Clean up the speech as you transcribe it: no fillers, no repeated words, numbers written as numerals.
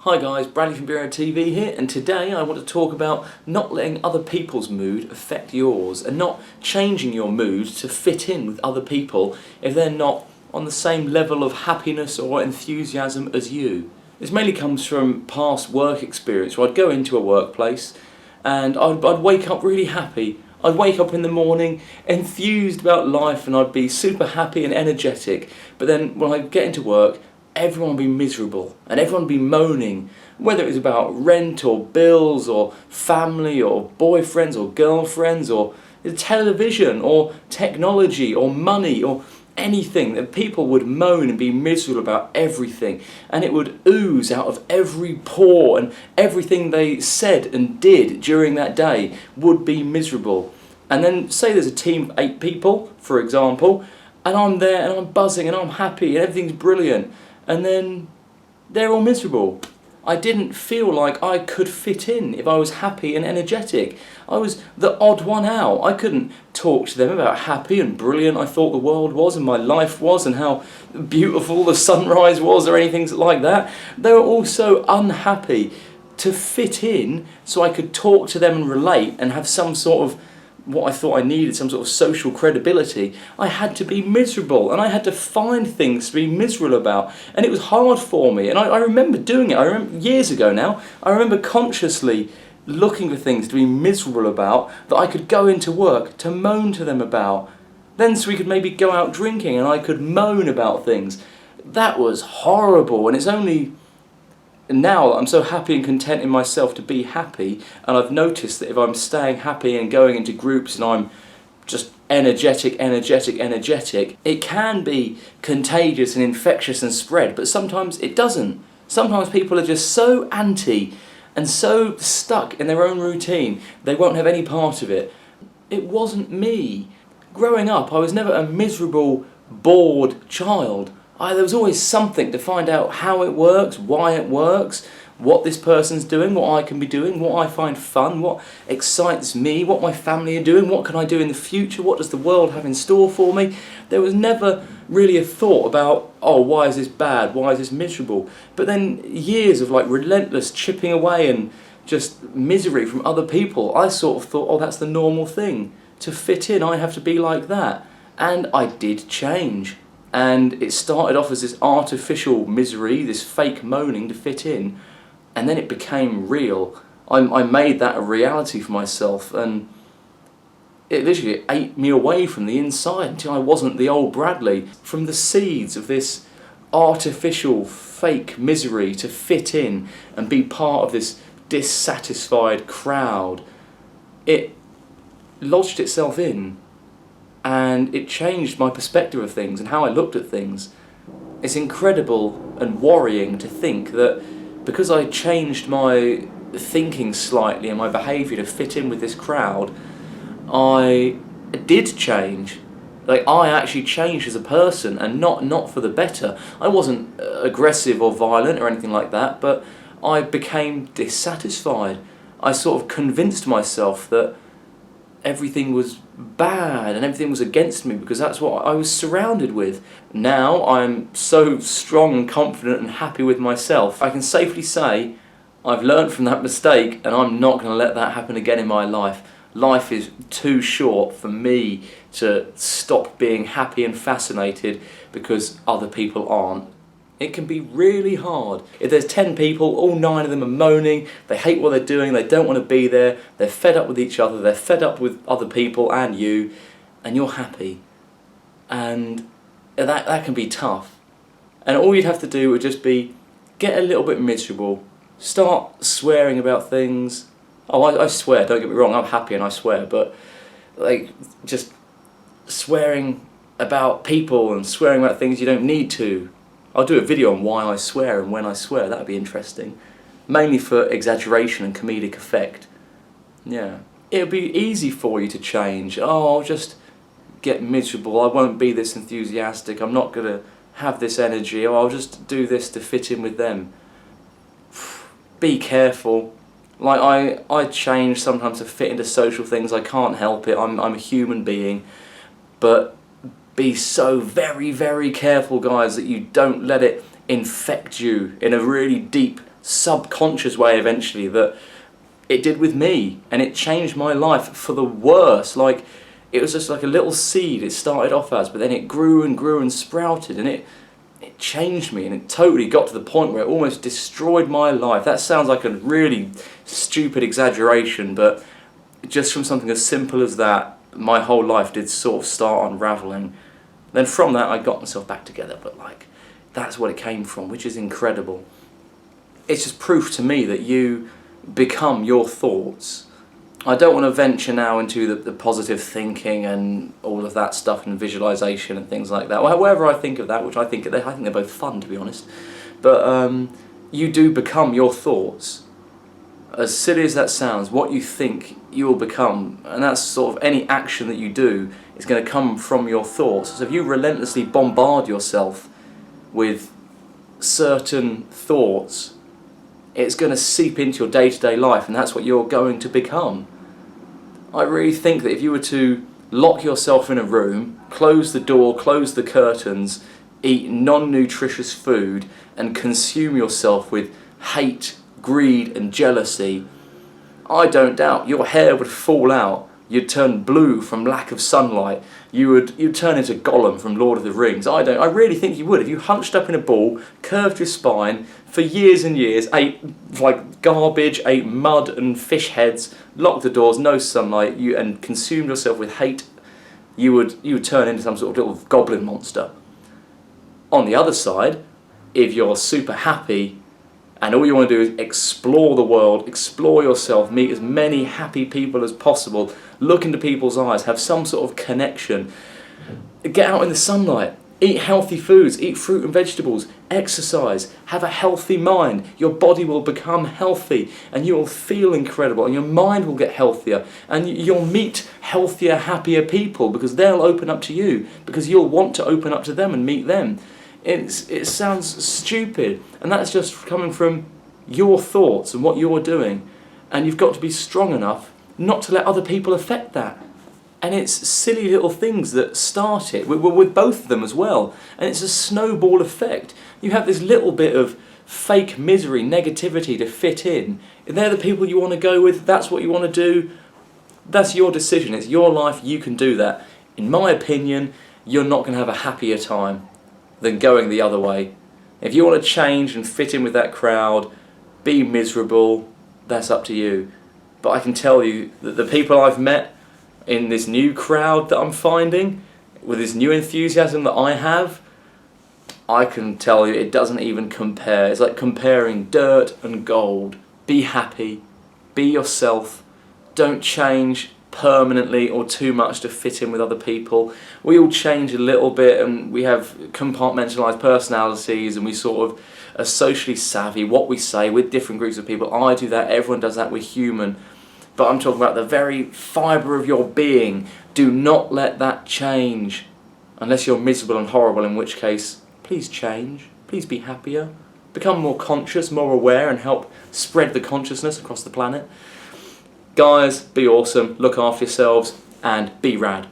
Hi guys, Bradley from B-Rad TV here, and today I want to talk about not letting other people's mood affect yours and not changing your mood to fit in with other people if they're not on the same level of happiness or enthusiasm as you. This mainly comes from past work experience where I'd go into a workplace and I'd wake up really happy. I'd wake up in the morning enthused about life and I'd be super happy and energetic, but then when I get into work everyone would be miserable and everyone would be moaning, whether it was about rent or bills or family or boyfriends or girlfriends or the television or technology or money or anything. That people would moan and be miserable about everything, and it would ooze out of every pore, and everything they said and did during that day would be miserable. And then say there's a team of 8 people, for example, and I'm there and I'm buzzing and I'm happy and everything's brilliant, and then they're all miserable. I didn't feel like I could fit in if I was happy and energetic. I was the odd one out. I couldn't talk to them about happy and brilliant I thought the world was and my life was and how beautiful the sunrise was or anything like that. They were all so unhappy. To fit in so I could talk to them and relate and have some sort of what I thought I needed, some sort of social credibility, I had to be miserable and I had to find things to be miserable about, and it was hard for me. And I remember doing it. I remember years ago now, I remember consciously looking for things to be miserable about that I could go into work to moan to them about. Then so we could maybe go out drinking and I could moan about things. That was horrible, and it's only now that I'm so happy and content in myself to be happy, and I've noticed that if I'm staying happy and going into groups and I'm just energetic, it can be contagious and infectious and spread, but sometimes it doesn't. Sometimes people are just so anti and so stuck in their own routine, they won't have any part of it. It wasn't me. Growing up, I was never a miserable, bored child. There was always something to find out how it works, why it works, what this person's doing, what I can be doing, what I find fun, what excites me, what my family are doing, what can I do in the future, what does the world have in store for me. There was never really a thought about, oh, why is this bad, why is this miserable? But then years of relentless chipping away and just misery from other people, I sort of thought, oh, that's the normal thing. To fit in, I have to be like that. And I did change. And it started off as this artificial misery, this fake moaning to fit in, and then it became real. I made that a reality for myself, and it literally ate me away from the inside until I wasn't the old Bradley. From the seeds of this artificial fake misery to fit in and be part of this dissatisfied crowd, it lodged itself in. And it changed my perspective of things and how I looked at things. It's incredible and worrying to think that because I changed my thinking slightly and my behaviour to fit in with this crowd, I did change. I actually changed as a person, and not for the better. I wasn't aggressive or violent or anything like that, but I became dissatisfied. I sort of convinced myself that everything was bad and everything was against me because that's what I was surrounded with. Now I'm so strong and confident and happy with myself. I can safely say I've learned from that mistake, and I'm not going to let that happen again in my life. Life is too short for me to stop being happy and fascinated because other people aren't. It can be really hard. If there's 10 people, all 9 of them are moaning, they hate what they're doing, they don't want to be there, they're fed up with each other, they're fed up with other people and you, and you're happy. And that can be tough. And all you'd have to do would just be get a little bit miserable, start swearing about things. Oh, I swear, don't get me wrong, I'm happy and I swear, but just swearing about people and swearing about things you don't need to. I'll do a video on why I swear and when I swear, that'd be interesting. Mainly for exaggeration and comedic effect. Yeah. It'll be easy for you to change. Oh, I'll just get miserable, I won't be this enthusiastic, I'm not going to have this energy, or I'll just do this to fit in with them. Be careful. I change sometimes to fit into social things, I can't help it, I'm a human being. But be so very, very careful, guys, that you don't let it infect you in a really deep, subconscious way eventually that it did with me, and it changed my life for the worse. Like, it was just like a little seed it started off as, but then it grew and grew and sprouted, and it changed me, and it totally got to the point where it almost destroyed my life. That sounds like a really stupid exaggeration, but just from something as simple as that, my whole life did sort of start unravelling. Then from that I got myself back together, but like, that's what it came from, which is incredible. It's just proof to me that you become your thoughts. I don't want to venture now into the positive thinking and all of that stuff and visualisation and things like that. However I think of that, which I think they're both fun, to be honest. But you do become your thoughts. As silly as that sounds, what you think you will become, and that's sort of any action that you do is going to come from your thoughts. So if you relentlessly bombard yourself with certain thoughts, it's going to seep into your day-to-day life, and that's what you're going to become. I really think that if you were to lock yourself in a room, close the door, close the curtains, eat non-nutritious food, and consume yourself with hate, greed and jealousy, I don't doubt your hair would fall out, you'd turn blue from lack of sunlight, you'd turn into Gollum from Lord of the Rings. I really think you would. If you hunched up in a ball, curved your spine for years and years, ate like garbage, ate mud and fish heads, locked the doors, no sunlight, and consumed yourself with hate, you would turn into some sort of little goblin monster. On the other side, if you're super happy and all you want to do is explore the world, explore yourself, meet as many happy people as possible, look into people's eyes, have some sort of connection, get out in the sunlight, eat healthy foods, eat fruit and vegetables, exercise, have a healthy mind, your body will become healthy and you will feel incredible and your mind will get healthier and you'll meet healthier, happier people because they'll open up to you because you'll want to open up to them and meet them. It sounds stupid, and that's just coming from your thoughts and what you're doing, and you've got to be strong enough not to let other people affect that. And it's silly little things that start it, with both of them as well, and it's a snowball effect. You have this little bit of fake misery, negativity to fit in. If they're the people you want to go with, that's what you want to do, that's your decision, it's your life, you can do that. In my opinion, you're not going to have a happier time than going the other way. If you want to change and fit in with that crowd, be miserable, that's up to you. But I can tell you that the people I've met in this new crowd that I'm finding, with this new enthusiasm that I have, I can tell you it doesn't even compare. It's like comparing dirt and gold. Be happy, be yourself, don't change permanently or too much to fit in with other people. We all change a little bit and we have compartmentalised personalities and we sort of are socially savvy, what we say with different groups of people. I do that, everyone does that, we're human. But I'm talking about the very fibre of your being. Do not let that change. Unless you're miserable and horrible, in which case, please change, please be happier. Become more conscious, more aware and help spread the consciousness across the planet. Guys, be awesome, look after yourselves, and be rad.